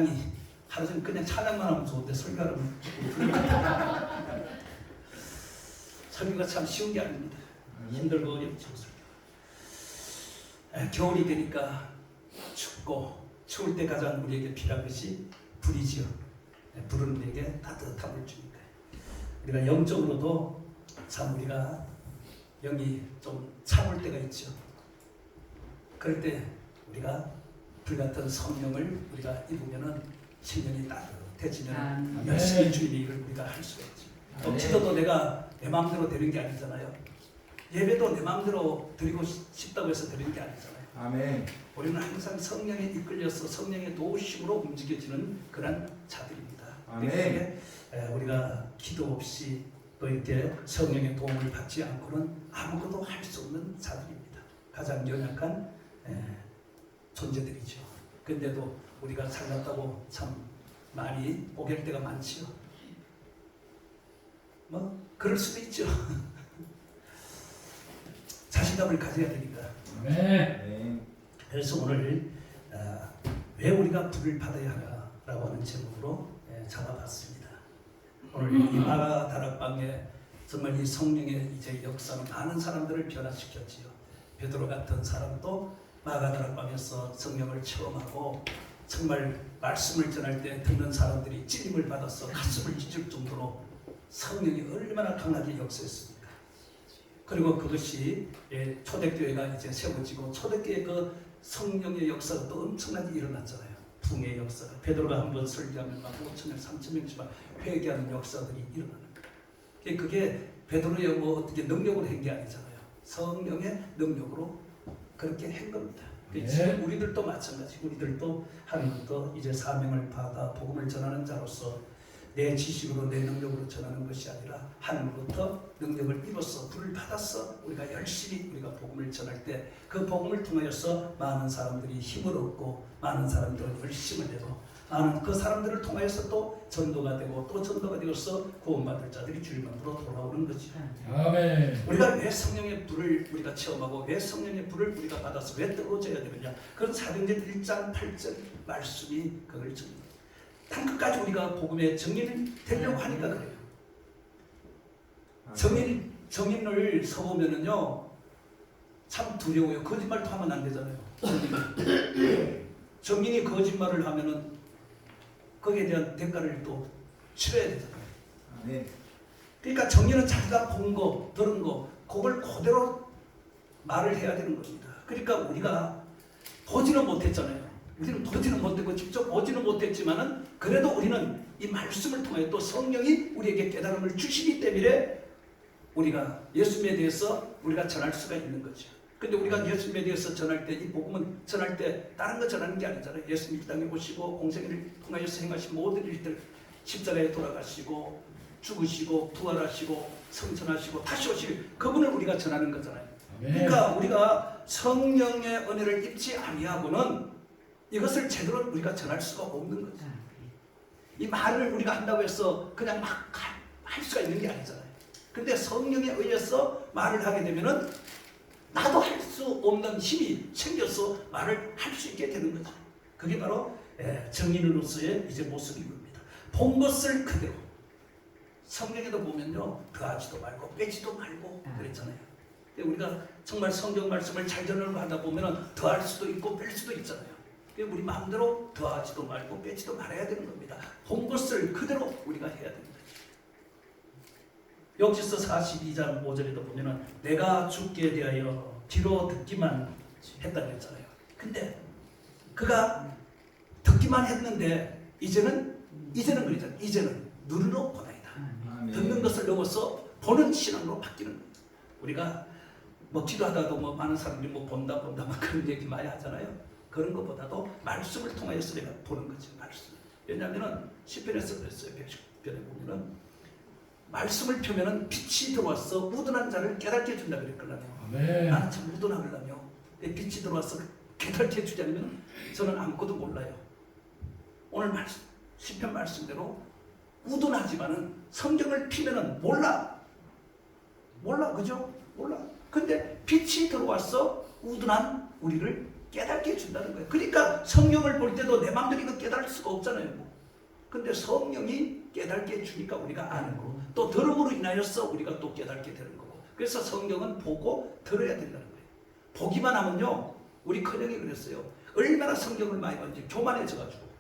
찬양이 하루 종일 그냥 찬양만 하면 좋은데 설교하면 설교가 참 쉬운 게 아닙니다. 힘들고 어렵죠. 겨울이 되니까 춥고 추울 때 가장 우리에게 필요한 것이 불이지요. 불은 우리에게 따뜻함을 주니까. 우리가 영적으로도 참 우리가 영이 좀 차올 때가 있죠. 그럴 때 우리가 불같은 성령을 우리가 입으면은 심령이 따뜻해지면 열심히 주님의 일을 우리가 할 수가 있죠. 기도도 내가 내 마음대로 드리는 게 아니잖아요. 예배도 내 마음대로 드리고 싶다고 해서 드리는 게 아니잖아요. 아멘. 우리는 항상 성령에 이끌려서 성령의 도우심으로 움직여지는 그런 자들입니다. 아멘. 우리가 기도 없이 또 이렇게 성령의 도움을 받지 않고는 아무것도 할 수 없는 자들입니다. 가장 연약한 존재들이죠. 근데도 우리가 살았다고 참 많이 오갤 때가 많지요. 뭐 그럴 수도 있죠. 자신감을 가져야 되니까. 네. 그래서 오늘 왜 우리가 불을 받아야 하나라고 하는 제목으로 잡아봤습니다. 오늘 이 마가 다락방에 정말 이 성령의 이제 역사는 많은 사람들을 변화시켰지요. 베드로 같은 사람도 마가 다락방에서 성령을 체험하고 정말 말씀을 전할 때 듣는 사람들이 찔림을 받아서 가슴을 찢을 정도로 성령이 얼마나 강하게 역사했습니까? 그리고 그것이 초대교회가 이제 세워지고 초대교회 그 성령의 역사가 또 엄청나게 일어났잖아요. 붕의 역사가 베드로가 한번 설교하면 막 5,000명, 3,000명씩 회개하는 역사들이 일어나는 거예요. 그게 베드로의 뭐 어떻게 능력으로 한 게 아니잖아요. 성령의 능력으로 그렇게 한 겁니다. 지금 우리들도 마찬가지. 우리들도 하나님부터 이제 사명을 받아 복음을 전하는 자로서 내 지식으로 내 능력으로 전하는 것이 아니라 하나님부터 능력을 입어서 불을 받아서 우리가 열심히 우리가 복음을 전할 때 그 복음을 통하여서 많은 사람들이 힘을 얻고 많은 사람들은 열심을 내고 많은 그 사람들을 통하여서 또 전도가 되고 또 전도가 되어서 구원받을 자들이 주님으로 돌아오는 거죠. 아멘. 우리가 왜 성령의 불을 우리가 체험하고 왜 성령의 불을 우리가 받아서 왜 뜨거워져야 되느냐? 그건 사도행전 1장 8절 말씀이 그걸 줍니다. 땅끝까지 우리가 복음의 정인이 되려고 하니까 그래요. 정인을 서보면은요 참 두려워요. 거짓말도 하면 안 되잖아요. 정인이 거짓말을 하면은 거기에 대한 대가를 또 치러야 되잖아요. 네. 그러니까 정인은 자기가 본 거, 들은 거, 그걸 그대로 말을 해야 되는 겁니다. 그러니까 우리가 보지는 못했잖아요. 우리는 보지는 못했고 직접 보지는 못했지만은 그래도 우리는 이 말씀을 통해 또 성령이 우리에게 깨달음을 주시기 때문에 우리가 예수님에 대해서 우리가 전할 수가 있는 거죠. 근데 우리가 예수님에 대해서 전할 때 이 복음은 전할 때 다른 거 전하는 게 아니잖아요. 예수님 이 땅에 오시고 공생애를 통하여서 행하신 모든 일들 십자가에 돌아가시고 죽으시고 부활하시고 성천하시고 다시 오실 그분을 우리가 전하는 거잖아요. 그러니까 우리가 성령의 은혜를 입지 아니하고는 이것을 제대로 우리가 전할 수가 없는 거죠. 이 말을 우리가 한다고 해서 그냥 막 할 수가 있는 게 아니잖아요. 근데 성령에 의해서 말을 하게 되면은 나도 할 수 없는 힘이 생겨서 말을 할 수 있게 되는 거죠. 그게 바로 정인으로서의 이제 모습인 겁니다. 본 것을 그대로. 성경에도 보면요 더하지도 말고 빼지도 말고 그랬잖아요. 우리가 정말 성경 말씀을 잘 전하려고 하다 보면은 더할 수도 있고 뺄 수도 있잖아요. 우리 마음대로 더하지도 말고 빼지도 말아야 되는 겁니다. 본 것을 그대로 우리가 해야 됩니다. 역지서 42장 5절에도 보면은 내가 주께 대하여 귀로 듣기만 했다 그랬잖아요. 근데 그가 듣기만 했는데 이제는 그러잖아요. 이제는 눈으로 보나이다. 듣는 것을 넘어서 보는 신앙으로 바뀌는 겁니다. 우리가 뭐 기도하다도 뭐 많은 사람들이 뭐 본다 막 그런 얘기 많이 하잖아요. 그런 것보다도 말씀을 통하여서 내가 보는 거지. 말씀. 왜냐하면은 시편에서 그랬어요. 110편에 보면은 말씀을 펴면은 빛이 들어와서 우둔한 자를 깨닫게 해준다 그랬거든요. 나는 참 우둔하거든요. 빛이 들어와서 깨닫게 해주지 않으면 저는 아무것도 몰라요. 오늘 시편 말씀대로 우둔하지만은 성경을 피면은 몰라, 그죠? 몰라. 근데 빛이 들어와서 우둔한 우리를 깨닫게 해준다는 거예요. 그러니까 성경을 볼 때도 내 마음대로 이거 깨달을 수가 없잖아요. 근데 성령이 깨닫게 해주니까 우리가 아는 거고, 또 들음으로 인하여서 우리가 또 깨닫게 되는 거고. 그래서 성경은 보고 들어야 된다는 거예요. 보기만 하면요, 우리 큰형이 그랬어요. 얼마나 성경을 많이 봤는지 교만해져가지고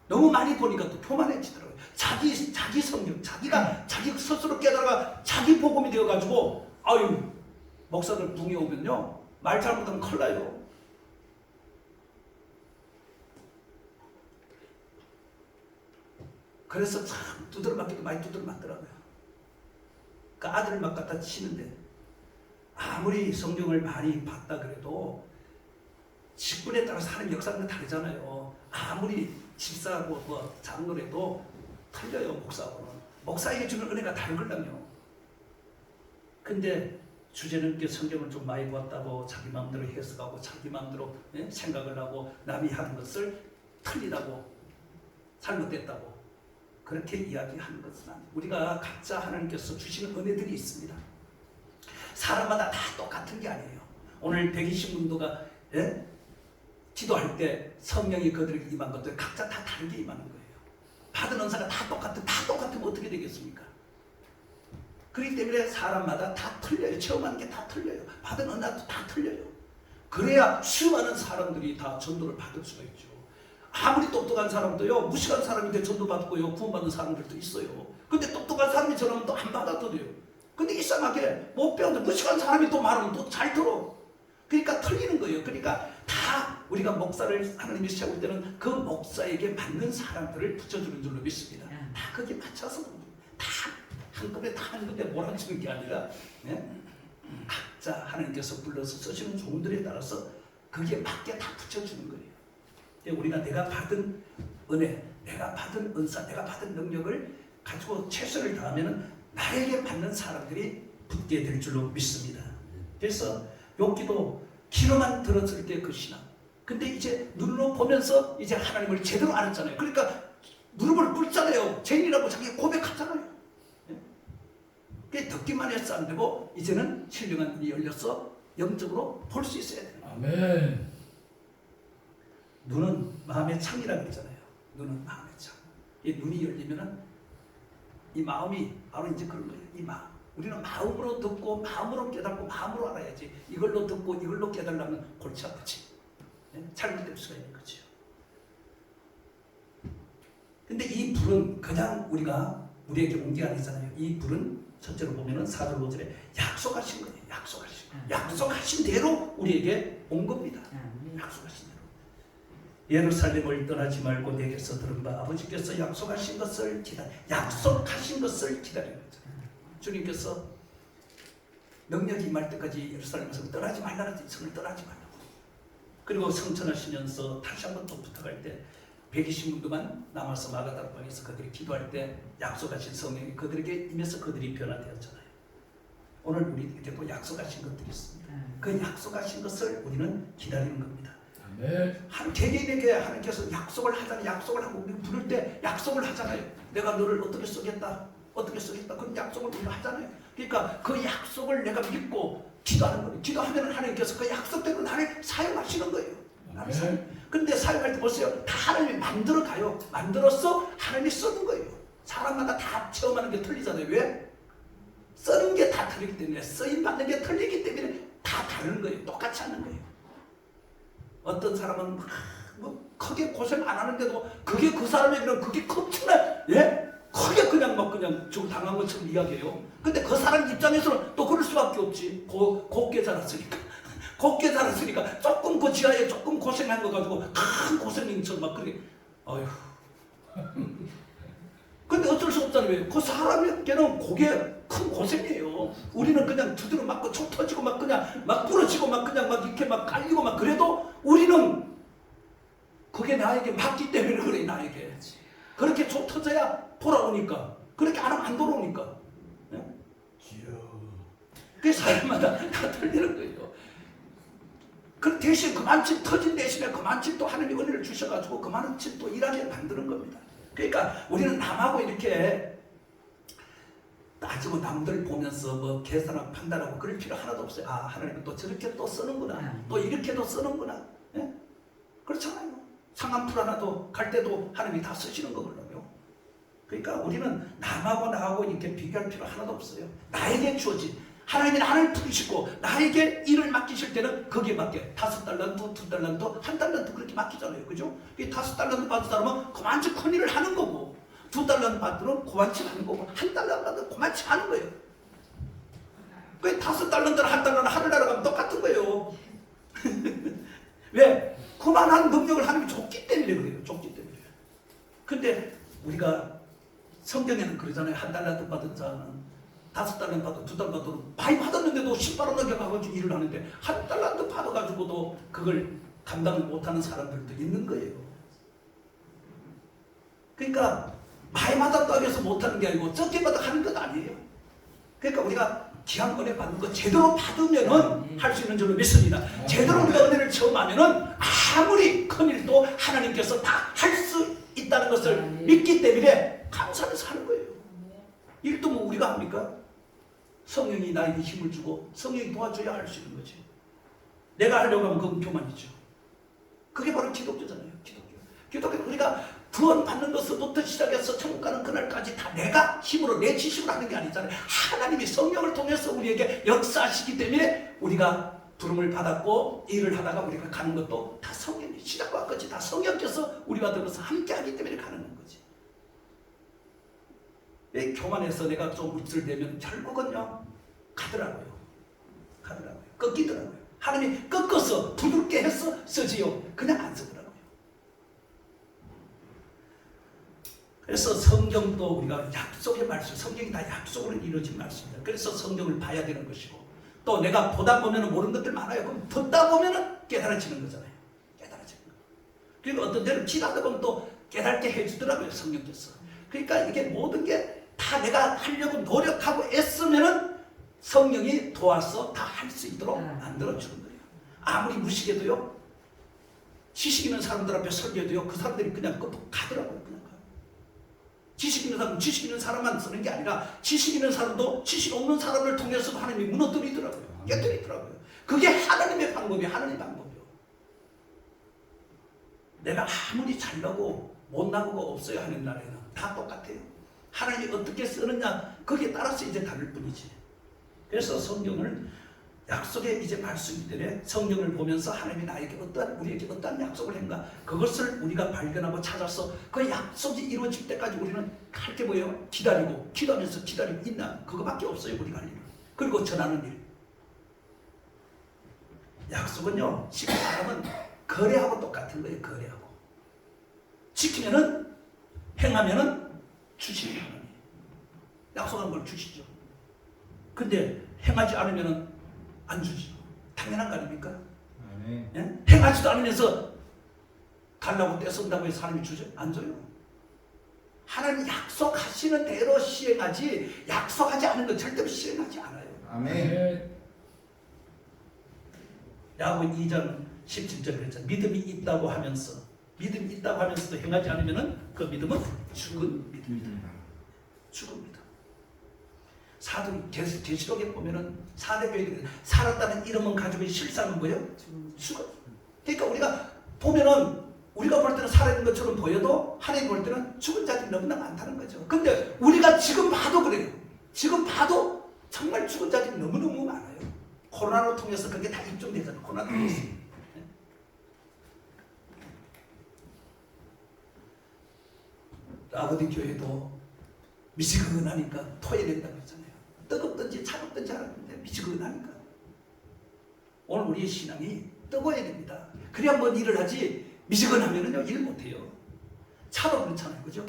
너무 많이 보니까 또 교만해지더라고요. 자기 성경, 자기 스스로 깨달아가 자기 복음이 되어가지고, 아유, 목사들 붕이 오면요, 말 잘못하면 큰일 나요. 그래서 참 두드러맞기도 많이 두드러맞더라고요. 그 아들을 막 갖다 치는데, 아무리 성경을 많이 봤다 그래도 직분에 따라서 하는 역사는 다르잖아요. 아무리 집사하고 뭐 장로래도 틀려요. 목사하고는. 목사에게 주는 은혜가 다르거든요. 근데 주제는 성경을 좀 많이 봤다고 자기 마음대로 해석하고 자기 마음대로 생각을 하고 남이 하는 것을 틀리다고, 잘못됐다고 그렇게 이야기하는 것은 아니에요. 우리가 각자 하나님께서 주시는 은혜들이 있습니다. 사람마다 다 똑같은 게 아니에요. 오늘 120문도가 기도할 때 성령이 그들에게 임한 것들 각자 다 다르게 임하는 거예요. 받은 은사가 다 똑같으면 어떻게 되겠습니까? 그렇기 때문에 사람마다 다 틀려요. 체험하는 게 다 틀려요. 받은 은사도 다 틀려요. 그래야 수많은 사람들이 다 전도를 받을 수가 있죠. 아무리 똑똑한 사람도요, 무식한 사람인데 전도 받고요, 구원받는 사람들도 있어요. 근데 똑똑한 사람이 전하면 또 안 받아도 돼요. 근데 이상하게 못 배우는데 무식한 사람이 또 말하면 또 잘 들어. 그러니까 틀리는 거예요. 그러니까 다 우리가 목사를 하나님이 세울 때는 그 목사에게 맞는 사람들을 붙여주는 줄로 믿습니다. 다 거기에 맞춰서 다 한꺼번에 몰아주는 게 아니라 각자 하나님께서 불러서 쓰시는 종들에 따라서 거기에 맞게 다 붙여주는 거예요. 우리가 내가 받은 은혜, 내가 받은 은사, 내가 받은 능력을 가지고 최선을 다하면 나에게 받는 사람들이 붙게 될 줄로 믿습니다. 그래서 욥기도 귀로만 들었을 때 그 신앙. 근데 이제 눈으로 보면서 이제 하나님을 제대로 알았잖아요. 그러니까 무릎을 꿇잖아요. 죄인이라고 자기 고백하잖아요. 그게 듣기만 해서 안 되고 이제는 신령한 눈이 열려서 영적으로 볼 수 있어야 돼요. 아멘. 눈은 마음의 창이라고 그러잖아요. 눈은 마음의 창. 이 눈이 열리면은 이 마음이 바로 이제 그런 거예요. 이 마음. 우리는 마음으로 듣고 마음으로 깨닫고 마음으로 알아야지. 이걸로 듣고 이걸로 깨달으면 골치 아프지. 잘못될 수가 있는 거죠. 근데 이 불은 그냥 우리에게 온 게 아니잖아요. 이 불은 첫째로 보면은 4절 5절에 약속하신 거예요. 약속하신 대로 우리에게 온 겁니다. 약속하신 대로. 예루살렘을 떠나지 말고 내게서 들은 바 아버지께서 약속하신 것을 기다리는 거죠. 주님께서 능력이 임할 때까지 예루살렘에서 떠나지 말라는 성을 떠나지 말라고. 그리고 성천하시면서 다시 한번 또 부탁할 때 120문도만 남아서 마가다락방에서 그들이 기도할 때 약속하신 성령이 그들에게 임해서 그들이 변화되었잖아요. 오늘 우리에게 또 약속하신 것들이 있습니다. 그 약속하신 것을 우리는 기다리는 겁니다. 한 개개인에게 하나님께서 약속을 하잖아요. 약속을 하고 우리 부를 때 약속을 하잖아요. 내가 너를 어떻게 쓰겠다. 그런 약속을 우리가 하잖아요. 그러니까 그 약속을 내가 믿고 기도하는 거예요. 기도하면 하나님께서 그 약속대로 나를 사용하시는 거예요. 근데 사용할 때 보세요. 다 하나님이 만들어 가요. 만들어서 하나님이 쓰는 거예요. 사람마다 다 체험하는 게 틀리잖아요. 왜? 쓰는 게 다 틀리기 때문에, 쓰임 받는 게 틀리기 때문에 다 다른 거예요. 똑같지 않는 거예요. 어떤 사람은 뭐 크게 고생 안 하는데도 그게 그 사람에게는 그게 컸구나. 크게 그냥 당한 것처럼 이야기해요. 근데 그 사람 입장에서는 또 그럴 수밖에 없지. 곱게 자랐으니까. 곱게 자랐으니까 조금 그 지하에 조금 고생한 거 가지고 큰 고생인처럼 막 그렇게 아휴. 근데 어쩔 수 없잖아요. 그 사람에게는 그게 큰 고생이에요. 우리는 그냥 두드려 맞고 초 터지고 막 그냥 막 부러지고 막 그냥 막 이렇게 막 깔리고 막 그래도 우리는 그게 나에게 맞기 때문에 그래. 나에게 그렇게 초 터져야 돌아오니까. 그렇게 안 하면 안 돌아오니까. 그 사람마다 다 틀리는 거예요. 그 대신 그만큼 터진 대신에 그만큼 또 하나님 은혜를 주셔가지고 그만큼 또 일하게 만드는 겁니다. 그러니까 우리는 남하고 이렇게 따지고 남들 보면서 뭐 계산하고 판단하고 그럴 필요 하나도 없어요. 아, 하나님은 또 저렇게 또 쓰는구나. 또 이렇게도 쓰는구나. 그렇잖아요. 상한풀 하나도 갈 때도 하나님이 다 쓰시는 거거든요. 그러니까 우리는 남하고 나하고 이렇게 비교할 필요 하나도 없어요. 나에게 주어진 하나님이 나를 부르시고 나에게 일을 맡기실 때는 거기에 맞게 5달란트, 2달란트, 1달란트 그렇게 맡기잖아요. 그죠? 이 5달란트 받은 사람은 그만치 큰 일을 하는 거고 2달란트 받으면 그만치 하는 거고 1달란트 받으면 그만치 하는 거예요. 그 5달란트나 1달란트 하늘나라 가면 똑같은 거예요. 왜? 그만한 능력을 하나님이 줬기 때문에 그래요. 줬기 때문에. 근데 우리가 성경에는 그러잖아요. 1달란트 받은 자는 5달란트 받아, 2달란트 받아 많이 받았는데도 10만 원 넘겨가지고 일을 하는데 1달란트 받아가지고도 그걸 감당을 못하는 사람들도 있는 거예요. 그러니까 많이 받았다고 해서 못하는 게 아니고 적게 받아 하는 것 아니에요. 그러니까 우리가 귀한 은혜 받는 거 제대로 받으면은 할 수 있는 줄로 믿습니다. 제대로 우리가 은혜를 처음 하면은 아무리 큰 일도 하나님께서 다 할 수 있다는 것을 믿기 때문에 감사해서 하는 거예요. 일도 뭐 우리가 합니까? 성령이 나에게 힘을 주고 성령이 도와줘야 할 수 있는 거지. 내가 하려고 하면 그건 교만이죠. 그게 바로 기독교잖아요. 기독교 우리가 구원 받는 것부터 시작해서 천국 가는 그날까지 다 내가 힘으로 내 지식으로 하는 게 아니잖아요. 하나님이 성령을 통해서 우리에게 역사하시기 때문에 우리가 부름을 받았고 일을 하다가 우리가 가는 것도 다 성령이 시작과 끝이 다 성령께서 우리와 들어서 함께하기 때문에 가는 거지. 왜 교만해서 내가 좀 밑을 내면 결국은요 가더라고요. 꺾이더라고요. 하나님이 꺾어서 부드럽게 해서 쓰지요. 그냥 안 쓰더라고요. 그래서 성경도 우리가 약속의 말씀, 성경이 다 약속으로 이루어진 말씀입니다. 그래서 성경을 봐야 되는 것이고 또 내가 보다 보면 모르는 것들 많아요. 그럼 듣다 보면 깨달아지는 거잖아요. 깨달아지는 거. 그리고 어떤 때는 지나다 보면 또 깨닫게 해주더라고요. 성령께서. 그러니까 이게 모든 게 다 내가 하려고 노력하고 애쓰면은 성령이 도와서 다 할 수 있도록 만들어주는 거예요. 아무리 무식해도요, 지식 있는 사람들 앞에 설교해도요, 그 사람들이 그냥 가더라고요. 그냥 가. 지식 있는 사람은 지식 있는 사람만 쓰는 게 아니라 지식 있는 사람도 지식 없는 사람을 통해서도 하나님이 무너뜨리더라고요. 깨뜨리더라고요. 그게 하나님의 방법이에요. 하나님의 방법이요. 내가 아무리 잘나고 못나고가 없어요 하는 나라에는 다 똑같아요. 하나님이 어떻게 쓰느냐 거기에 따라서 이제 다를 뿐이지. 그래서 성경을 약속의 이제 말씀이기 때문에 성경을 보면서 하나님이 나에게 우리에게 어떠한 약속을 했는가 그것을 우리가 발견하고 찾아서 그 약속이 이루어질 때까지 우리는 할 게 뭐예요? 기다리고 기도하면서 기다리고 있나 그거밖에 없어요. 우리가 할 일은. 그리고 전하는 일. 약속은요 쉽게 말하면 거래하고 똑같은 거예요. 거래하고 지키면은 행하면은 주시는 하나님. 약속한 걸 주시죠. 근데 행하지 않으면 안 주지. 당연한 거 아닙니까? 예? 행하지도 않으면서 달라고 떼쓴다고 해서 하나님이 주죠? 안 줘요. 하나님 약속하시는 대로 시행하지 약속하지 않은 건 절대로 시행하지 않아요. 아멘. 야고보 2장 17절에 그랬잖아요. 믿음이 있다고 하면서도 행하지 않으면 그 믿음은 죽은 믿음이다. 죽은 믿음. 사도 계시록에 보면은 사대교회 살았다는 이름은 가지고 실상은 뭐예요? 죽은. 그러니까 우리가 보면은 우리가 볼 때는 살아있는 것처럼 보여도 하나님 볼 때는 죽은 자들이 너무나 많다는 거죠. 근데 우리가 지금 봐도 그래요. 지금 봐도 정말 죽은 자들이 너무너무 많아요. 코로나로 통해서 그게 다 입증되잖아요. 코로나 통해서. 아버지 교회도 미지근하니까 토해낸다고 했잖아요. 뜨겁든지 차갑든지 하는데 미지근하니까. 오늘 우리의 신앙이 뜨거워야 됩니다. 그래야 뭔 일을 하지 미지근하면은요 일 못해요. 차도 그렇잖아요. 그죠?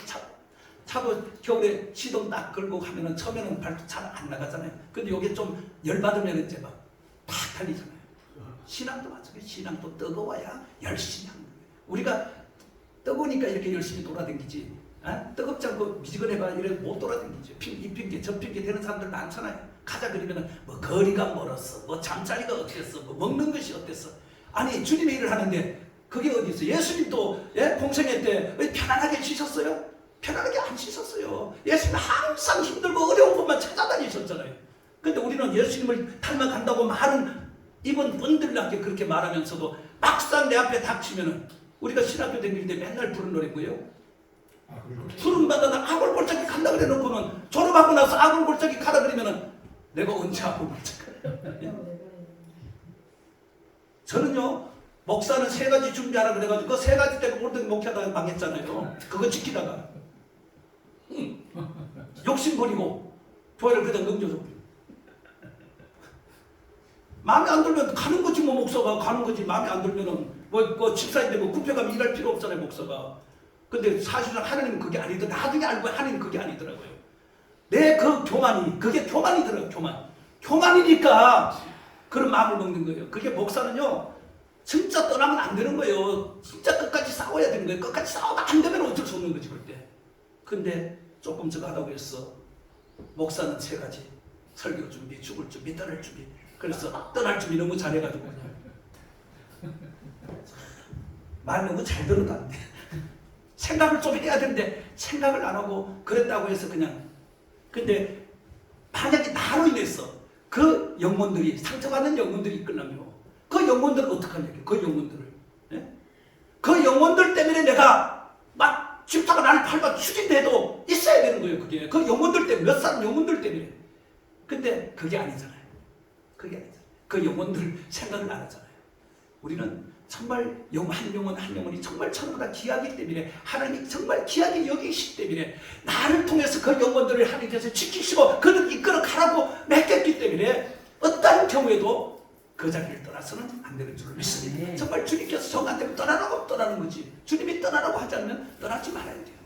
차도 겨울에 시동 딱 걸고 하면은 처음에는 발도 잘 안 나가잖아요. 근데 요게 좀 열받으면 이제 막 팍 달리잖아요. 신앙도 마찬가지예요. 신앙도 뜨거워야 열심히 하는 거예요. 우리가 뜨거우니까 이렇게 열심히 돌아다니지. 뜨겁지 않고 미지근해봐 이래 못 돌아다니죠. 이 핑계 저 핑계 되는 사람들 많잖아요. 가자 그러면은 뭐 거리가 멀었어, 뭐 잠자리가 어땠어, 뭐 먹는 것이 어땠어. 아니 주님의 일을 하는데 그게 어디 있어? 예수님도 공생애 때 편안하게 쉬셨어요? 편안하게 안 쉬셨어요. 예수님 항상 힘들고 어려운 것만 찾아다니셨잖아요. 근데 우리는 예수님을 닮아간다고 말은 입은 분들답게 그렇게 말하면서도 막상 내 앞에 닥치면은 우리가 신학교 다닐 때 맨날 부른 노래 뭐예요? 악을 푸른 바다는 아골골짜기 간다 그래 놓고는 졸업하고 나서 아골골짜기 가라 그러면은 내가 언제 아골골짜기 저는요 목사는 3가지 준비하라 그래가지고 그 3가지 때문에 올든 목회하다가 망했잖아요. 그거 지키다가 욕심 부리고 교회를 그냥 넘겨줘. 마음에 안 들면 가는 거지 뭐 목사가 가는 거지. 마음에 안 들면은 뭐 집사인데 뭐 굽혀가면 일할 필요 없잖아요 목사가. 근데 사실상 하나님은 그게 아니더라. 나중에 알고 하나님은 그게 아니더라고요. 내 그 교만이 그게 교만이더라고요. 교만이니까 그런 마음을 먹는 거예요. 그게 목사는요 진짜 떠나면 안 되는 거예요. 진짜 끝까지 싸워야 되는 거예요. 끝까지 싸우면 안 되면 어쩔 수 없는 거지 그때. 근데 조금 저거 하다고 했어. 목사는 3가지 설교 준비, 죽을 준비, 떠날 준비. 그래서 떠날 준비 너무 잘해가지고 그냥 말 너무 잘 들어도 안 돼. 생각을 좀 해야 되는데 생각을 안 하고 그랬다고 해서 그냥. 근데 만약에 나로 인해서 그 영혼들이 상처받는 영혼들이 있거든요. 그 영혼들은 어떡하냐 그 영혼들을. 예? 그 영혼들 때문에 내가 막 집사가 나를 밟아 죽인데도 있어야 되는 거예요. 그게 그 영혼들 때문에 몇 사람 영혼들 때문에. 근데 그게 아니잖아요. 그게 아니잖아요. 그 영혼들 생각을 안 하잖아요. 우리는 정말 한 영혼이 정말 전부다 귀하기 때문에 하나님이 정말 귀하게 여기시기 때문에 나를 통해서 그 영혼들을 하나님께서 지키시고 그를 이끌어 가라고 맡겼기 때문에 어떤 경우에도 그 자리를 떠나서는 안 되는 줄을 믿습니다. 정말 주님께서 정한대로 떠나라고 떠나는 거지. 주님이 떠나라고 하지 않으면 떠나지 말아야 돼요.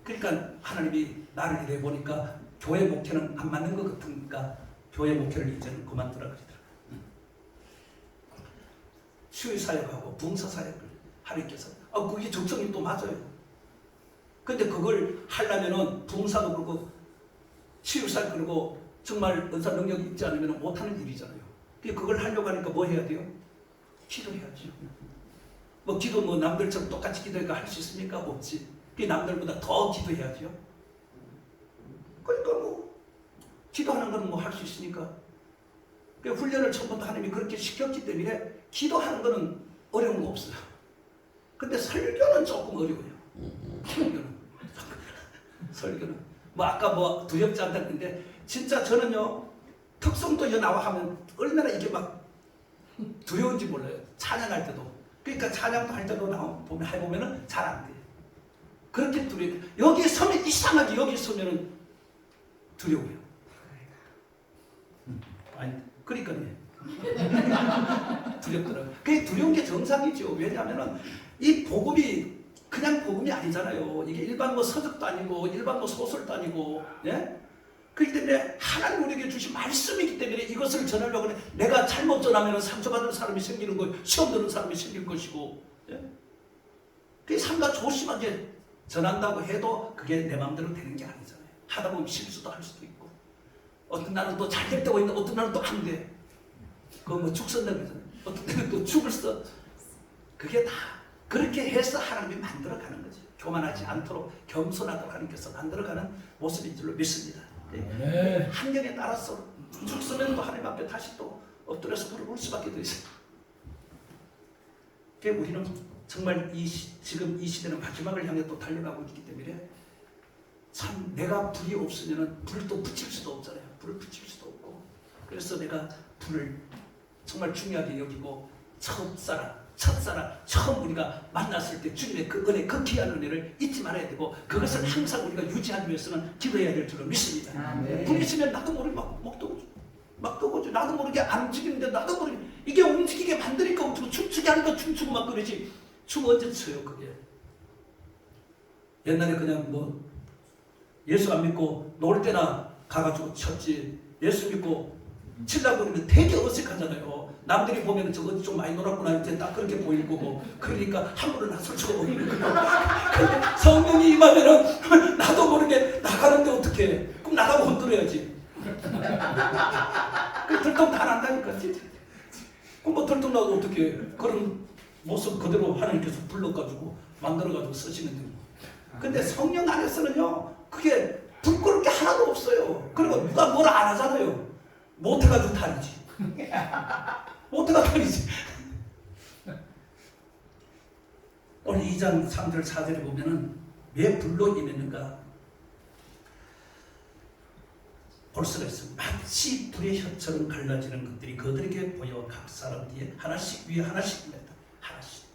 그러니까 하나님이 나를 이래 보니까 교회 목회는 안 맞는 것 같으니까 교회 목회를 이제는 그만두라 그러더라고요. 치유사역하고 봉사사역을 하나님께서 그게 적성이 또 맞아요. 근데 그걸 하려면은 봉사도 그렇고 치유사역 그리고 정말 은사 능력이 있지 않으면 못하는 일이잖아요. 그걸 하려고 하니까 뭐 해야 돼요? 기도해야죠. 뭐 기도 뭐 남들처럼 똑같이 기도해가 할 수 있습니까? 없지. 남들보다 더 기도해야죠. 그러니까 뭐 기도하는 건 뭐 할 수 있으니까. 훈련을 처음부터 하나님이 그렇게 시켰기 때문에 기도하는 거는 어려운 거 없어요. 근데 설교는 조금 어려워요. 설교는 뭐 아까 뭐 두렵지 않다 했는데 진짜 저는요 특성도 나와 하면 얼마나 이게 막 두려운지 몰라요. 찬양할 때도. 그러니까 찬양도 할 때도 보면 해보면은 잘 안 돼요. 그렇게 두려워요. 여기 서면 이상하게 여기 서면은 두려워요. 아니 그러니까요. 두렵더라고요. 그게 두려운 게 정상이죠. 왜냐하면은 이 복음이 그냥 복음이 아니잖아요. 이게 일반 뭐 서적도 아니고 일반 뭐 소설도 아니고, 예? 그렇기 때문에 하나님 우리에게 주신 말씀이기 때문에 이것을 전하려고 하는 내가 잘못 전하면 상처받는 사람이 생기는 거, 시험 드는 사람이 생길 것이고, 예? 그게 상가 조심하게 전한다고 해도 그게 내 마음대로 되는 게 아니잖아요. 하다 보면 실수도 할 수도 있고, 어떤 날은 또 잘 될 때가 있는데 어떤 날은 또 안 돼. 그거 뭐 죽 쓴다고 그러잖아요. 어떤 때는 또 죽을 써. 그게 다 그렇게 해서 하나님이 만들어가는 거죠. 교만하지 않도록 겸손하도록 하나님께서 만들어가는 모습인 줄로 믿습니다. 네. 환경에 따라서 죽 쓰면 또 하나님 앞에 다시 또 엎드려서 부를 수밖에 더 있어요. 그러니까 우리는 정말 지금 이 시대는 마지막을 향해 또 달려가고 있기 때문에 참 내가 불이 없으면 불도 붙일 수도 없잖아요. 불을 붙일 수도 없고 그래서 내가 불을 정말 중요하게 여기고 첫사랑 처음 우리가 만났을 때 주님의 그 은혜, 그 귀한 은혜를 잊지 말아야 되고 그것을 항상 우리가 유지하기 위해서는 기도해야 될 줄로 믿습니다. 불이 있으면 나도 모르게 막 떠오죠. 나도 모르게 안 움직이는데 나도 모르게 이게 움직이게 만드니까 움직이고 춤추게 하니까 춤추고 막 그러지. 춤 언제 춰요 그게. 옛날에 그냥 뭐 예수 안 믿고 놀 때나 가가지고 쳤지. 예수 믿고 치려고 그러면 되게 어색하잖아요. 남들이 보면 저거 좀 많이 놀았구나 이제 딱 그렇게 보일 거고 그러니까 함부로 나설 수가 없는 거예요. 근데 성령이 임하면은 나도 모르게 나가는데 어떡해. 그럼 나가고 흔들어야지. 그 들통 다 난다니까. 그럼 뭐 들통 나도 어떡해. 그런 모습 그대로 하나님께서 불러가지고 만들어가지고 쓰시면 돼요. 근데 성령 안에서는요 그게 부끄러울 게 하나도 없어요. 그리고 누가 뭘 안 하잖아요. 못해가지고 다니지. 못해가 다니지. 2장 3절 4절에 보면은 왜 불로 인했는가 볼 수가 있습니다. 마치 불의 혀처럼 갈라지는 것들이 그들에게 보여 각 사람 뒤에 하나씩 위에 하나씩 맺다. 하나씩.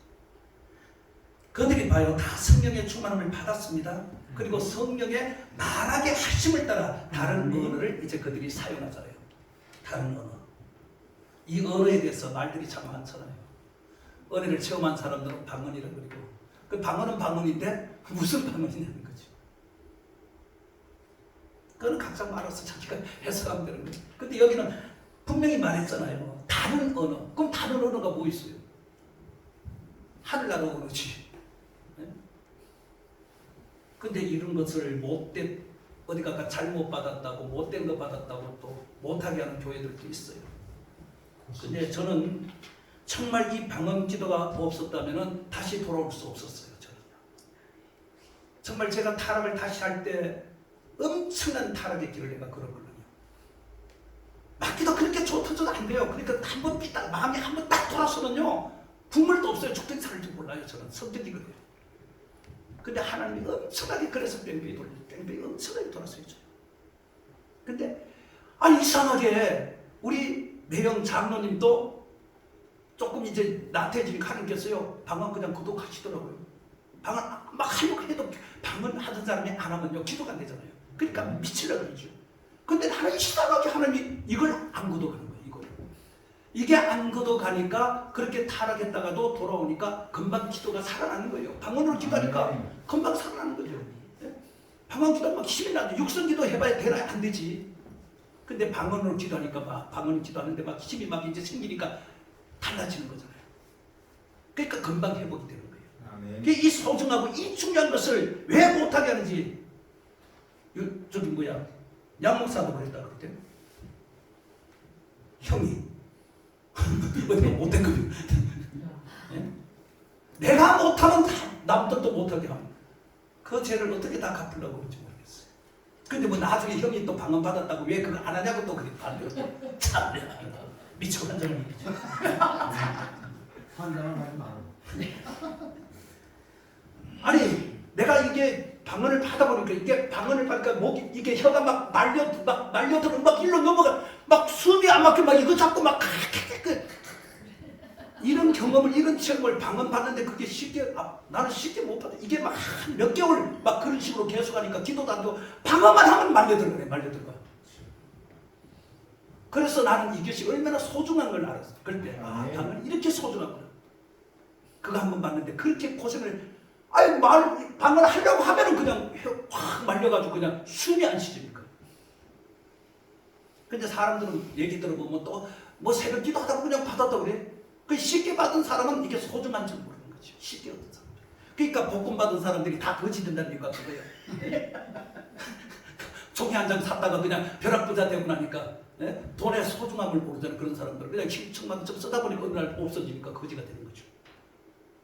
그들이 봐요. 다 성령의 충만함을 받았습니다. 그리고 성령의 말하게 하심을 따라 다른 언어를 이제 그들이 사용하잖아요. 다른 언어. 이 언어에 대해서 말들이 참 많잖아요. 은혜를 체험한 사람들은 방언이라고 그러고 그 방언은 방언인데 무슨 방언이냐는 거죠. 그건 각자 말아서 자기가 해석하면 되는 거죠. 근데 여기는 분명히 말했잖아요. 다른 언어. 그럼 다른 언어가 뭐 있어요? 하늘나라 언어지. 네? 근데 이런 것을 못된 어디가 잘못 받았다고 못된 거 받았다고 또 못하게 하는 교회들도 있어요. 근데 저는 정말 이 방언 기도가 없었다면 다시 돌아올 수 없었어요. 저는 정말 제가 타락을 다시 할 때 엄청난 타락의 길을 내가 걸었거든요. 맞기도 그렇게 좋던져도 안 돼요. 그러니까 한번 삐딱 마음이 한번 딱 돌아서면요 국물도 없어요. 죽든 살지 몰라요. 저는 성격이 그래요. 근데 하나님이 엄청나게 그래서 뺑뺑이 엄청나게 돌아서요. 근데 이상하게 우리 매형 장로님도 조금 이제 나태해지니까 하나님께서요 방언 그냥 구독하시더라고요. 방언 막 하려고 해도 방언 하던 사람이 안 하면요 기도가 안 되잖아요. 그러니까 미치려고 그러죠. 근데 하나님 이상하게 하나님이 이걸 안 구독하는 거예요. 이게 안 걷어가니까 그렇게 타락했다가도 돌아오니까 금방 기도가 살아나는 거예요. 방언으로 기도하니까 금방 살아나는 거죠. 네? 방언 기도하면 막 힘이 나죠. 육성 기도 해봐야 되나? 안 되지. 근데 방언으로 기도하니까 막 방언 기도하는데 막 힘이 막 이제 생기니까 달라지는 거잖아요. 그러니까 금방 회복이 되는 거예요. 아멘. 이 소중하고 이 중요한 것을 왜 못하게 하는지 저기 뭐야 양목사도 그랬다 그랬대요. 형이 어디가 못된 거예요. 내가 못하면 남들도 못하게 하면 그 죄를 어떻게 다 갚으려고 그런지 모르겠어요. 근데 뭐 나중에 형이 또 방언 받았다고 왜 그걸 안 하냐고 또 그래 반대로 참 미쳐간 적은 있죠. 환장을 하지 마. 아니 내가 이게 방언을 받아보니까 이게 방언을 받으니까 목이 이게 혀가 막 말려들어 막 일로 넘어가 막 숨이 안 막혀 막 이거 잡고 막 이런 경험을 이런 체험을 방언 받는데 그게 쉽게 나는 쉽게 못 받아. 이게 막 몇 개월 막 그런 식으로 계속하니까 기도도 안 되고 방언만 하면 말려들어가. 그래서 나는 이것이 얼마나 소중한 걸 알았어. 그럴 때 방언이 이렇게 소중하구나. 그거 한번 봤는데 그렇게 고생을 방언을 하려고 하면은 그냥 확 말려가지고 그냥 숨이 안 쉬지니까. 근데 사람들은 얘기 들어보면 또 뭐 새벽 기도 하다가 그냥 받았다고 그래. 그 쉽게 받은 사람은 이게 소중한 줄 모르는 거죠. 쉽게 얻은 사람들. 그러니까 복음 받은 사람들이 다 거지 된다니까 그거예요. 종이 한 장 샀다가 그냥 벼락부자 되고 나니까 돈의 소중함을 모르잖아요. 그런 사람들 그냥 힘청만 좀 쓰다 보니까 어느 날 없어지니까 거지가 되는 거죠.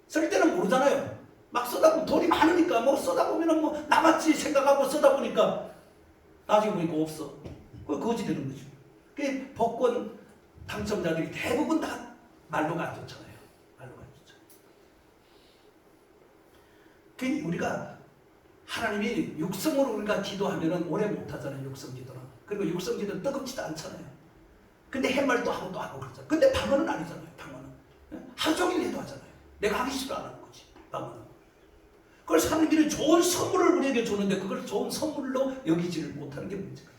쓸 때는 모르잖아요. 막 쓰다 보면 돈이 많으니까 뭐 쓰다 보면은 뭐 남았지 생각하고 쓰다 보니까 나중에 보니까 없어. 그 거지 되는 거죠. 그 복권 당첨자들이 대부분 다 말로가 안 좋잖아요. 말로가 안 좋잖아요. 그 우리가 하나님이 육성으로 우리가 기도하면은 오래 못 하잖아요. 육성 기도는. 그리고 육성 기도는 뜨겁지도 않잖아요. 근데 햇말도 하고 또 하고 그러잖아요. 근데 방언은 아니잖아요. 방언은 하루 종일 해도 하잖아요. 내가 하기 싫어 안 하는 거지. 방언은. 그래서 하나님이 좋은 선물을 우리에게 줬는데 그걸 좋은 선물로 여기지를 못하는 게 문제예요.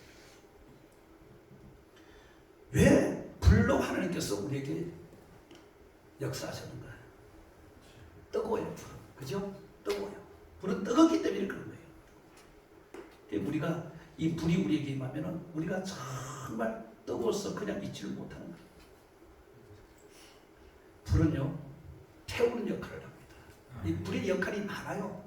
왜 불로 하나님께서 우리에게 역사하셨는가? 뜨거워요, 불은. 그죠? 뜨거워요. 불은 뜨겁기 때문에 그런 거예요. 우리가 이 불이 우리에게 임하면은 우리가 정말 뜨거워서 그냥 잊지를 못하는 거예요. 불은요, 태우는 역할을 합니다. 이 불의 역할이 많아요.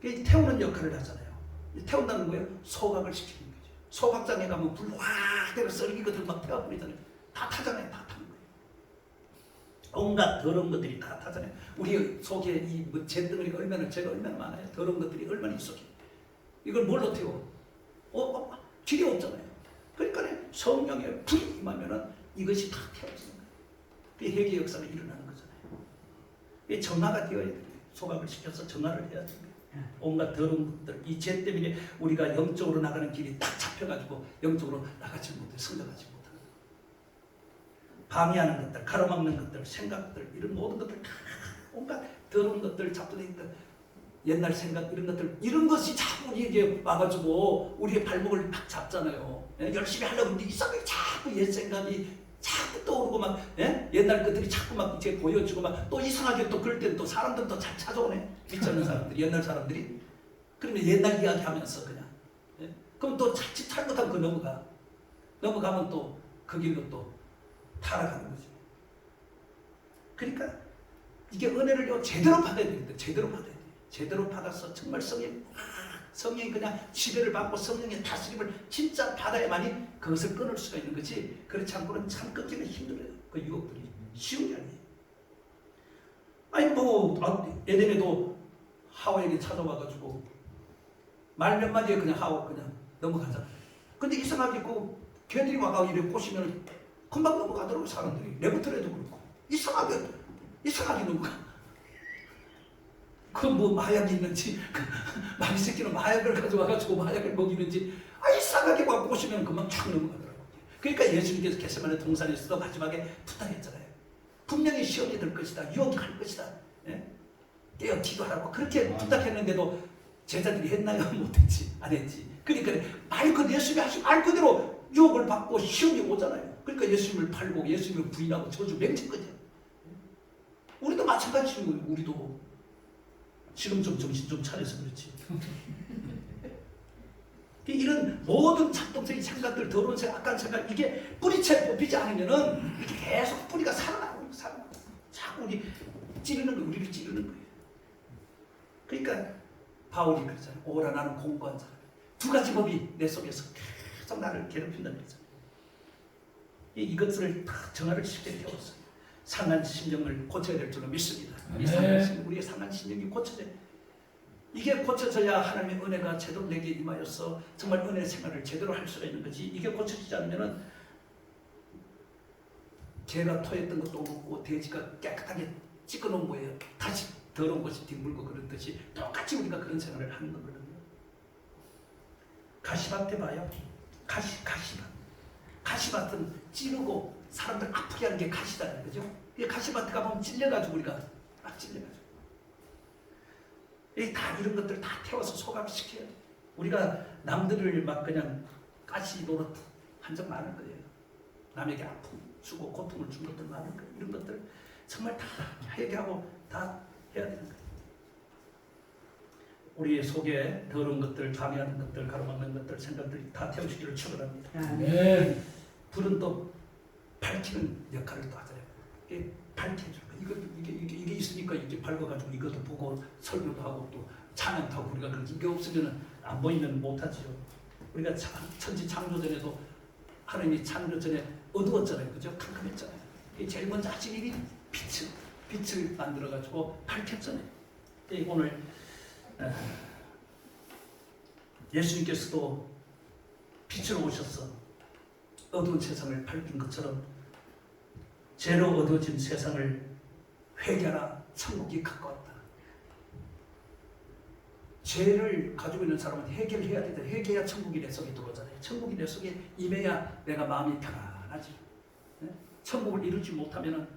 태우는 역할을 하잖아요. 태운다는 거예요. 소각을 시키는 거죠. 소각장에 가면 불 확 되면 썰기거든 막 태워버리잖아요. 다 타잖아요. 다 타는 거예요. 온갖 더러운 것들이 다 타잖아요. 우리 속에 이 잿덩어리가 얼마나 죄가 얼마나 많아요. 더러운 것들이 얼마나 있어. 이걸 뭘로 태워? 길이 없잖아요. 그러니까 성령의 불이 임하면은 이것이 다 태워지는 거예요. 그 회개 역사가 일어나는 거잖아요. 정화가 되어야 돼요. 소각을 시켜서 정화를 해야 됩니다. 온갖 더러운 것들, 이 죄 때문에 우리가 영적으로 나가는 길이 딱 잡혀가지고 영적으로 나가지 못해 성장하지 못하는 거예요. 방해하는 것들, 가로막는 것들, 생각들, 이런 모든 것들 다 온갖 더러운 것들 잡혀있던 옛날 생각 이런 것들, 이런 것이 자꾸 이게 와가지고 우리의 발목을 막 잡잖아요. 열심히 하려고 하는데 이상하게 자꾸 옛 생각이 자꾸 떠오르고 막 옛날 것들이 자꾸 막 이제 보여지고 막 또 이상하게 또 그럴 때는 또 사람들 또 잘 찾아오네. 미쳤는 사람들이, 옛날 사람들이. 그러면 옛날 이야기 하면서 그냥 그럼 또 자칫 잘못하면 그 넘어가면 또 그 길로 또 타락하는 거죠. 그러니까 이게 은혜를 제대로 받아야 됩니다. 제대로 받아야 돼요. 제대로 받아서 정말 성령이 그냥 지배를 받고 성령의 다스림을 진짜 받아야만이 그것을 끊을 수가 있는 거지, 그렇지 않고는 참 끊기는 힘들어요. 그 유혹들이 쉬운 게 아니에요. 아니 뭐 에덴에도 하와에게 찾아와가지고 말 몇 마디에 그냥 하와 그냥 넘어가잖아요. 근데 이상하게 그 걔들이 와가 이렇게 꼬시면 금방 넘어가더라고. 사람들이 레버트레도 그렇고 이상하게 넘어가. 그 뭐 마약이 있는지, 마귀 새끼는 마약을 가져와가지고 마약을 먹이는지, 이상하게 와 꼬시면 금방 쫙 넘어가더라고요. 그러니까 예수님께서 겟세마네 동산에서도 마지막에 부탁했잖아요. 분명히 시험이 될 것이다, 유혹이 갈 것이다, 깨어 기도하라고 그렇게 부탁했는데도 제자들이 했나요? 못했지, 안 했지. 그러니까 예수님이 하신 말 그대로 유혹을 받고 시험이 오잖아요. 그러니까 예수님을 팔고 예수님을 부인하고 저주 맹진 거죠. 우리도 마찬가지인 거예요. 우리도 지금 좀 정신 좀 차려서 그렇지. 이런 모든 작동적인 생각들, 더러운 생각, 악한 생각, 이게 뿌리채 뽑히지 않으면은 이렇게 계속 뿌리가 살아나고. 자꾸 우리를 찌르는 거예요. 그러니까 바울이 그러잖아요. 오라 나는 공부한 사람. 두 가지 법이 내 속에서 계속 나를 괴롭힌다는 거잖아요. 이것들을 다 정화를 쉽게 태웠어요. 상한 심령을 고쳐야 될 줄로 믿습니다. 이 상한 심령, 우리의 상한 심령이 고쳐져야 돼. 이게 고쳐져야 하나님의 은혜가 제대로 내게 임하여서 정말 은혜 생활을 제대로 할 수가 있는 거지. 이게 고쳐지지 않으면은 개가 토했던 것도 없고 돼지가 깨끗하게 씻어놓은 거예요. 다시 더러운 것이 뒹물고 그렇듯이 똑같이 우리가 그런 생활을 하는 거거든요. 가시밭에 봐요. 가시밭은 찌르고 사람들 아프게 하는 게 가시다는 거죠. 가시밭에 가보면 찔려가지고 우리가 막 찔려가지고 다 이런 것들 다 태워서 소각시켜야 돼. 우리가 남들을 막 그냥 가시 노릇 한 적 많을 거예요. 남에게 아픔 주고 고통을 준 것들 많을 거예요. 이런 것들 정말 다 회개하고 다 해야 되는 거예요. 우리의 속에 더러운 것들, 방해하는 것들, 가로막는 것들, 생각들이 다 태우시기를 축원합니다. 불은 또 밝히는 역할을 또 하잖아요. 이게 밝혀줘. 이게 있으니까 이게 밝아가지고 이것도 보고 설교도 하고 또 찬양도 하고 우리가 그렇게 이게 없으면 안 보이면 못하지요. 우리가 천지 창조 전에도 하나님이 창조 전에 어두웠잖아요, 그죠? 캄캄했잖아요. 제일 먼저 하신 일이 빛을 만들어가지고 밝혔잖아요. 오늘 예수님께서도 빛으로 오셔서 어두운 세상을 밝힌 것처럼 죄로 어두워진 세상을 회개하라, 천국이 가까웠다. 죄를 가지고 있는 사람은 해결해야 된다. 해결해야 천국이 내 속에 들어오잖아요. 천국이 내 속에 임해야 내가 마음이 편안하지. 천국을 이루지 못하면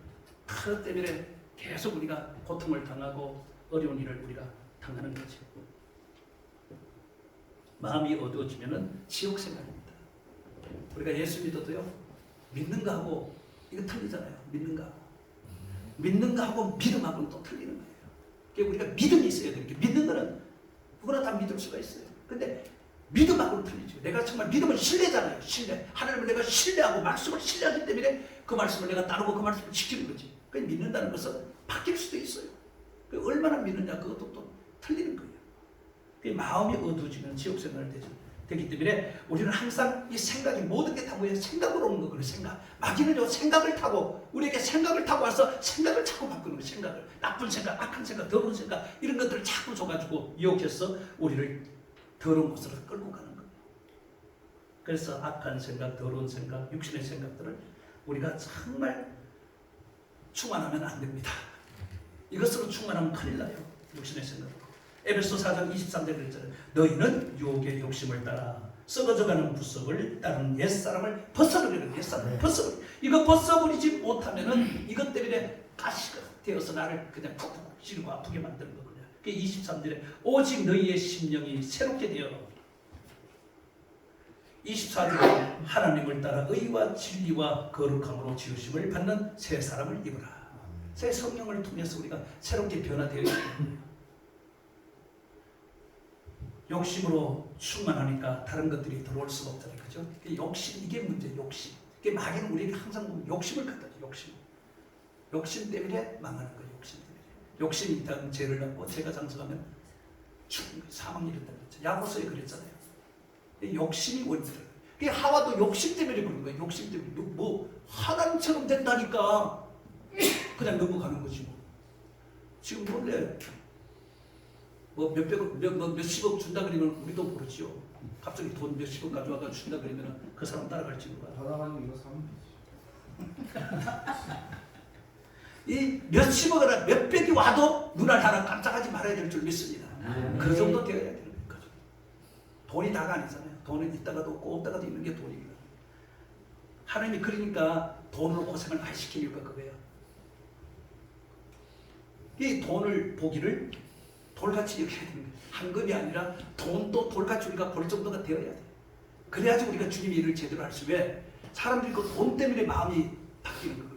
그것 때문에 계속 우리가 고통을 당하고 어려운 일을 우리가 당하는 거죠. 마음이 어두워지면 지옥 생각입니다. 우리가 예수 믿어도요, 믿는 거하고 이거 틀리잖아요. 믿는 거하고 믿음하고는 또 틀리는 거예요. 그러니까 우리가 믿음이 있어야 돼요. 믿는 거는 누구나 다 믿을 수가 있어요. 근데 믿음하고는 틀리죠. 내가 정말 믿음은 신뢰잖아요. 신뢰. 하나님을 내가 신뢰하고 말씀을 신뢰하기 때문에 그 말씀을 내가 따르고 그 말씀을 지키는 거지. 그러니까 믿는다는 것은 바뀔 수도 있어요. 얼마나 믿느냐 그것도 또 틀리는 거예요. 마음이 어두워지면 지옥 생활이 되기 때문에 우리는 항상 이 생각이 모든 게 다 뭐예요? 생각으로 오는 거거든요. 생각. 마귀는요, 생각을 타고 우리에게 생각을 타고 와서 생각을 자꾸 바꾸는 거예요. 생각을. 나쁜 생각, 악한 생각, 더러운 생각 이런 것들을 자꾸 줘가지고 유혹해서 우리를 더러운 곳으로 끌고 가는 거예요. 그래서 악한 생각, 더러운 생각, 육신의 생각들을 우리가 정말 충만하면 안 됩니다. 이것으로 충만하면 큰일 나요. 육신의 생각으로. 에베소 4장 23절 그랬잖아요. 너희는 유혹의 욕심을 따라 썩어져가는 부속을 따르는 옛사람을 벗어버리는 옛사람을 벗어버려. 이거 벗어버리지 못하면은 이것 때문에 가시가 되어서 나를 그냥 푹푹 찌르고 아프게 만드는 거거든요. 23절에 오직 너희의 심령이 새롭게 되어 24절에 하나님을 따라 의와 진리와 거룩함으로 지으심을 받는 새 사람을 입으라. 새 성령을 통해서 우리가 새롭게 변화되어 있습니다. 욕심으로 충만하니까 다른 것들이 들어올 수가 없잖아요. 그죠? 욕심, 이게 문제, 욕심. 이게 마귀는 우리에게 항상 보면 욕심을 갖다 줘, 욕심. 욕심 때문에 망하는 거예요, 욕심 때문에. 욕심이 있다면 죄를 낳고 죄가 장성하면 사망이 이른다는 거죠. 야고보서에 그랬잖아요. 욕심이 원인이에요. 그게 하와도 욕심 때문에 그런 거예요. 욕심 때문에. 뭐, 하나님처럼 된다니까. 그냥 넘어가는 거지 뭐. 지금 원래 뭐 몇십억 준다 그러면 우리도 모르지요. 갑자기 돈 몇십억 가져와서 준다 그러면 그 사람 따라갈지 몰라요. 받아가는 이거 사면 되지. 이 몇십억이나 몇백이 와도 눈알 하나 깜짝하지 말아야 될 줄 믿습니다. 그 정도 되어야 되는 거죠. 돈이 다가 아니잖아요. 돈은 있다가도 없고 없다가도 있는 게 돈입니다. 하나님이 그러니까 돈으로 고생을 많이 시키니까 그거예요. 이 돈을 보기를 돌같이 여겨야 되는 거예요. 한금이 아니라 돈도 돌같이 우리가 볼 정도가 되어야 돼요. 그래야지 우리가 주님의 일을 제대로 할 수. 왜? 사람들이 그 돈 때문에 마음이 바뀌는 거예요.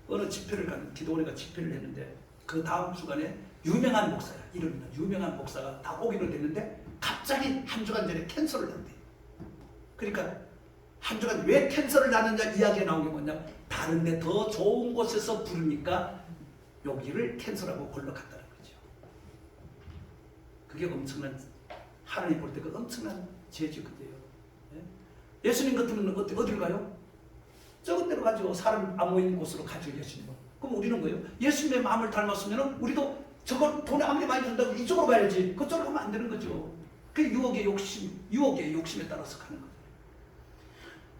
어느 집회를 기도원회가 집회를 했는데 그 다음 주간에 유명한 목사야. 이름이나 유명한 목사가 다 오기로 됐는데 갑자기 한 주간 전에 캔서를 났대요. 그러니까 한 주간 왜 캔서를 났느냐 이야기가 나온 게 뭐냐, 다른 데 더 좋은 곳에서 부르니까 여기를 캔서라고 걸러갔다는 거죠. 그게 엄청난, 하나님 볼 때 그 엄청난 죄지거든요. 예수님 같으면 어디를 가요? 적은 데로 가죠. 사람 안 모이는 곳으로 가죠, 예수님은. 그럼 우리는 뭐예요? 예수님의 마음을 닮았으면 우리도 저걸 돈에 아무리 많이 준다고 이쪽으로 가야지. 그쪽으로 가면 안 되는 거죠. 그게 유혹의 욕심에 따라서 가는 거예요.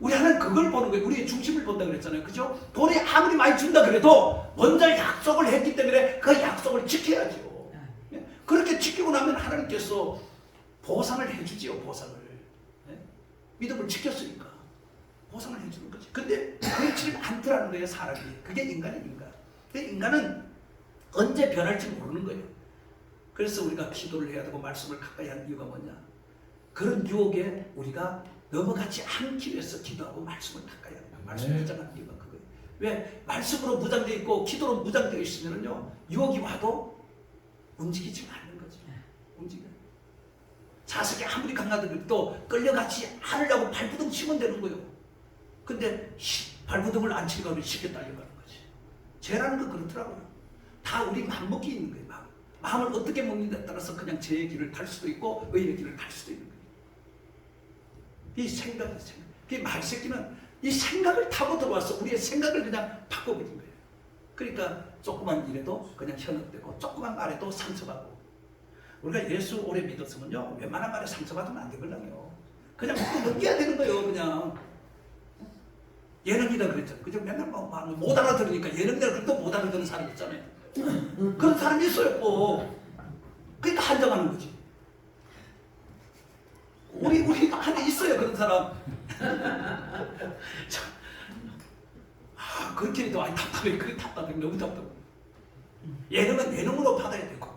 우리 하나는 그걸 보는 거예요. 우리의 중심을 본다 그랬잖아요. 그죠? 돈이 아무리 많이 준다 그래도 먼저 약속을 했기 때문에 그 약속을 지켜야죠. 그렇게 지키고 나면 하나님께서 보상을 해주지요. 보상을. 믿음을 지켰으니까 보상을 해주는 거지. 근데 그렇지 않더라는 거예요. 사람이. 그게 인간의 인간. 인간은 언제 변할지 모르는 거예요. 그래서 우리가 기도를 해야 되고 말씀을 가까이 하는 이유가 뭐냐, 그런 유혹에 우리가 넘어가지 않기 위해서 기도하고 말씀을 가까이 하는 거예요. 말씀을 무장하는 이유가 그거예요. 왜? 말씀으로 무장되어 있고 기도로 무장되어 있으면요, 유혹이 와도 움직이지 않는 거죠. 움직여요. 자석이 아무리 강하더라도 끌려가지 않으려고 발부둥 치면 되는 거예요. 근데 발부둥을 안 치니까 우리 쉽게 딸려가는 거지. 죄라는 건 그렇더라고요. 다 우리 마음먹기 있는 거예요. 마음을 어떻게 먹는다에 따라서 그냥 죄의 길을 갈 수도 있고 의의 길을 갈 수도 있는 거예요. 이 생각. 그 말새끼는 이 생각을 타고 들어와서 우리의 생각을 그냥 바꿔버린 거예요. 그러니까 조그만 일에도 그냥 현혹되고 조그만 말에도 상처받고. 우리가 예수 오래 믿었으면요, 웬만한 말에 상처받으면 안 되거든요. 그냥 먹고 넘겨야 되는 거예요. 그냥 예능이다 그랬잖아요. 그죠? 맨날 못 알아들으니까 예능이다 그래도 못 알아듣는 사람 있잖아요. 그런 사람이 있어요. 뭐. 그러니까 한정하는 거지. 우리 안에 있어요. 그런 사람. 그렇게 해도 답답해. 그게 답답해. 너무 답답해. 예능은 예능으로 받아야 되고.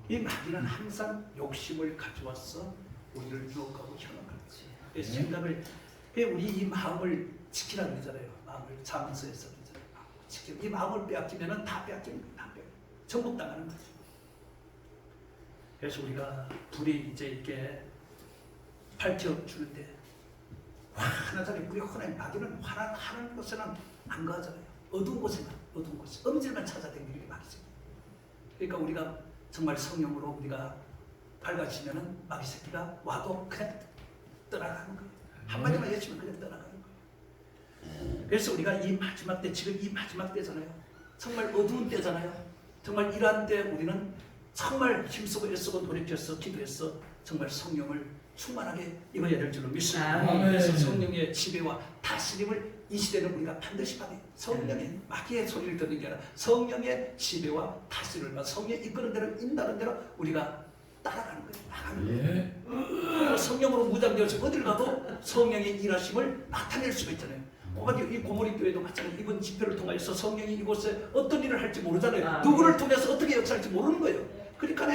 이 마귀는 항상 욕심을 가져와서 우리를 유혹하고 현혹하지. 생각을, 우리 이 마음을 지키라고 그러잖아요. 마음을 자문서에서 그러잖아요. 이 마음을 빼앗기면은 다 빼앗기는 거예요. 다 빼앗기는 거예요. 정복당하는 거죠. 그래서 우리가 불이 이제 이렇게 밝혀주는데 환하잖아요. 우리 하나님, 마귀는 환한 곳에는 안 가잖아요. 어두운 곳에 음질만 찾아다니는 게 마귀죠. 그러니까 우리가 정말 성령으로 우리가 밝아지면은 마귀 새끼가 와도 그냥 떠나가는 거예요. 한마디만 외치면 그냥 떠나가는 거예요. 그래서 우리가 이 마지막 때, 지금 이 마지막 때잖아요. 정말 어두운 때잖아요. 정말 이러한 때 우리는 정말 힘쓰고 애쓰고 돌이켜서 기도해서 정말 성령을 충만하게 입어야 될 줄로 믿습니다. 아멘. 그래서 성령의 지배와 다스림을 이 시대는 우리가 반드시 받아야 돼요. 성령의 마귀의 소리를 듣는 게 아니라 성령의 지배와 다스림을 받아 성령이 이끄는 대로 인도하는 대로 우리가 따라가는 거예요. 나가는 거예요. 예. 성령으로 무장되어서 어딜 가도 성령의 일하심을 나타낼 수가 있잖아요. 이 고모리 교회도 마찬가지로 이번 집회를 통해서 성령이 이곳에 어떤 일을 할지 모르잖아요. 누구를 통해서 어떻게 역사할지 모르는 거예요. 그러니까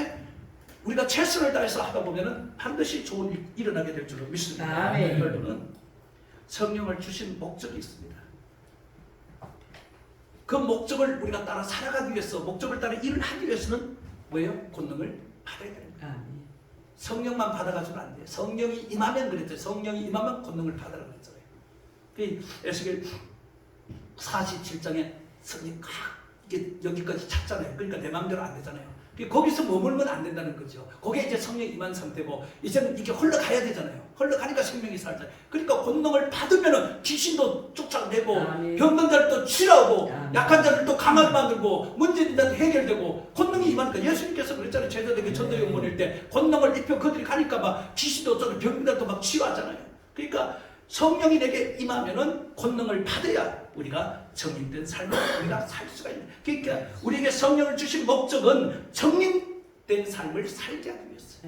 우리가 최선을 다해서 하다 보면은 반드시 좋은 일이 일어나게 될 줄로 믿습니다. 아멘. 여러분은 성령을 주신 목적이 있습니다. 그 목적을 우리가 따라 살아가기 위해서, 목적을 따라 일을 하기 위해서는 뭐예요? 권능을 받아야 되는 거예요. 성령만 받아가지고는 안 돼요. 성령이 임하면 그랬죠. 성령이 임하면 권능을 받으라고 그랬잖아요. 그 에스겔 47장에 성이 이게 여기까지 찼잖아요. 그러니까 내 마음대로 안 되잖아요. 거기서 머물면 안 된다는 거죠. 거기에 이제 성령이 임한 상태고 이제는 이게 흘러가야 되잖아요. 흘러가니까 생명이 살잖아요. 그러니까 권능을 받으면은 귀신도 쫓아내고 병든 자를 치료하고 약한 자를 또 강하게 만들고 문제된 자도 해결되고 권능이 임하니까 예수님께서 그랬잖아요. 제자들에게 전도여행 보낼 때 권능을 입혀 그들이 가니까 막 귀신도 쫓아 병든 자도 막 치유하잖아요. 그러니까 성령이 내게 임하면은 권능을 받아야 우리가 정인된 삶을 우리가 살 수가 있는. 그러니까 우리에게 성령을 주신 목적은 정인된 삶을 살게 하기 위해서.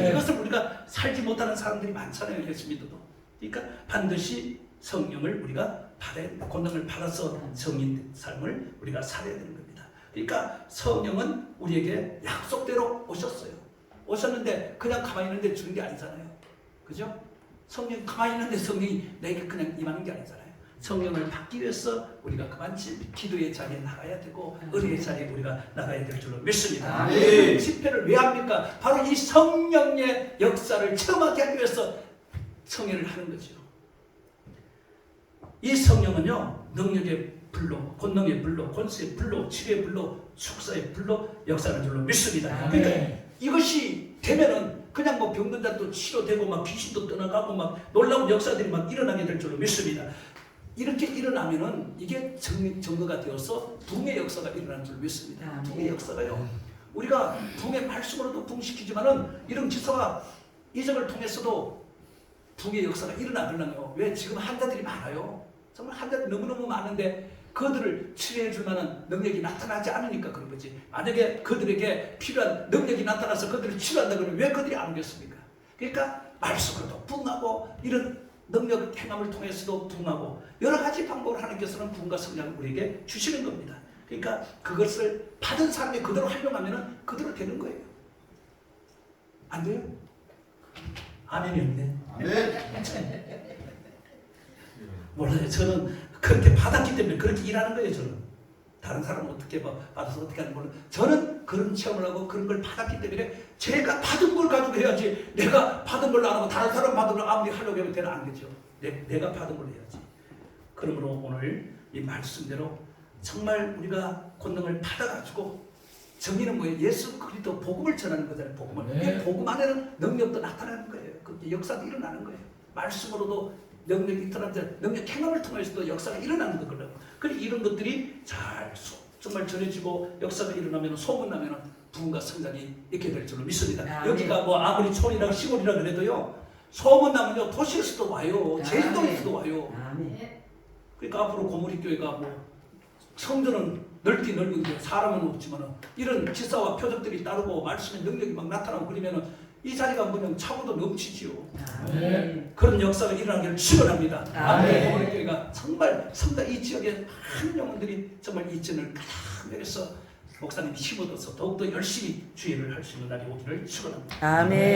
이것을 우리가 살지 못하는 사람들이 많잖아요. 예수 믿어도. 그러니까 반드시 성령을 우리가 받아야 된다. 권능을 받아서 정인된 삶을 우리가 살아야 되는 겁니다. 그러니까 성령은 우리에게 약속대로 오셨어요. 오셨는데 그냥 가만히 있는데 주는 게 아니잖아요. 그죠? 성령 가만히 있는데 성령이 내게 그냥 임하는 게 아니잖아요. 성령을 받기 위해서 우리가 그만 기도의 자리에 나가야 되고 은혜의 자리에 우리가 나가야 될 줄로 믿습니다. 집회를 왜 합니까? 바로 이 성령의 역사를 체험하게 하기 위해서 성회를 하는 거죠. 이 성령은요, 능력의 불로, 권능의 불로, 권세의 불로, 치료의 불로, 축사의 불로 역사하는 줄로 믿습니다. 그러니까 이것이 되면은 그냥 뭐 병든 자도 치료되고 막 귀신도 떠나가고 막 놀라운 역사들이 막 일어나게 될 줄로 믿습니다. 이렇게 일어나면은 이게 증거가 되어서 부흥의 역사가 일어나는 줄 믿습니다. 부흥의 역사가요. 우리가 부흥의 말씀으로도 부흥시키지만은 이런 기사와 이적을 통해서도 부흥의 역사가 일어나거든요. 왜? 지금 환자들이 많아요. 정말 환자들이 너무너무 많은데 그들을 치료해 줄 만한 능력이 나타나지 않으니까 그런 거지. 만약에 그들에게 필요한 능력이 나타나서 그들을 치료한다 그러면 왜 그들이 안 오겠습니까? 그러니까 말씀으로도 부흥하고 이런 능력 행함을 통해서도 부흥하고 여러 가지 방법을 하나님께서는 부흥과 성장을 우리에게 주시는 겁니다. 그러니까 그것을 받은 사람이 그대로 활용하면 그대로 되는 거예요. 안 돼요? 아멘이 없네. 몰라요. 저는 그렇게 받았기 때문에 그렇게 일하는 거예요. 저는 다른 사람은 어떻게 받아서 어떻게 하는 거는 저는 그런 체험을 하고 그런 걸 받았기 때문에 제가 받은 걸 가지고 해야지. 내가 받은 걸로 안 하고 다른 사람 받은 걸 아무리 하려고 하면 되는 안 되죠. 내가 받은 걸로 해야지. 그러므로 오늘 이 말씀대로 정말 우리가 권능을 받아가지고 정의는 뭐예요? 예수 그리스도 복음을 전하는 거잖아요. 복음을. 이 복음 안에는 능력도 나타나는 거예요. 그 역사도 일어나는 거예요. 말씀으로도 능력이 일어나는데 능력 행함을 통해서도 역사가 일어나는 거거든요. 그리고 이런 것들이 잘 정말 전해지고 역사가 일어나면 소문나면 부흥과 성장이 있게 될 줄로 믿습니다. 여기가 뭐 아무리 촌이랑 시골이라 그래도요 소문나면요 도시에서도 와요. 제주도에서도 와요. 그러니까 앞으로 고모리 교회가 뭐 성전은 넓긴 넓은데 사람은 없지만은 이런 기사와 표적들이 따르고 말씀의 능력이 막 나타나고 그러면은 이 자리가 그냥 차고도 넘치지요. 그런 역사가 일어나기를 축원합니다. 아멘. 고모리 교회가 정말 성당 이 지역의 많은 영혼들이 정말 이 진을 가득 내려서 목사님이 힘을 얻어서 더욱더 열심히 주의를 할 수 있는 날이 오기를 축원합니다. 아멘.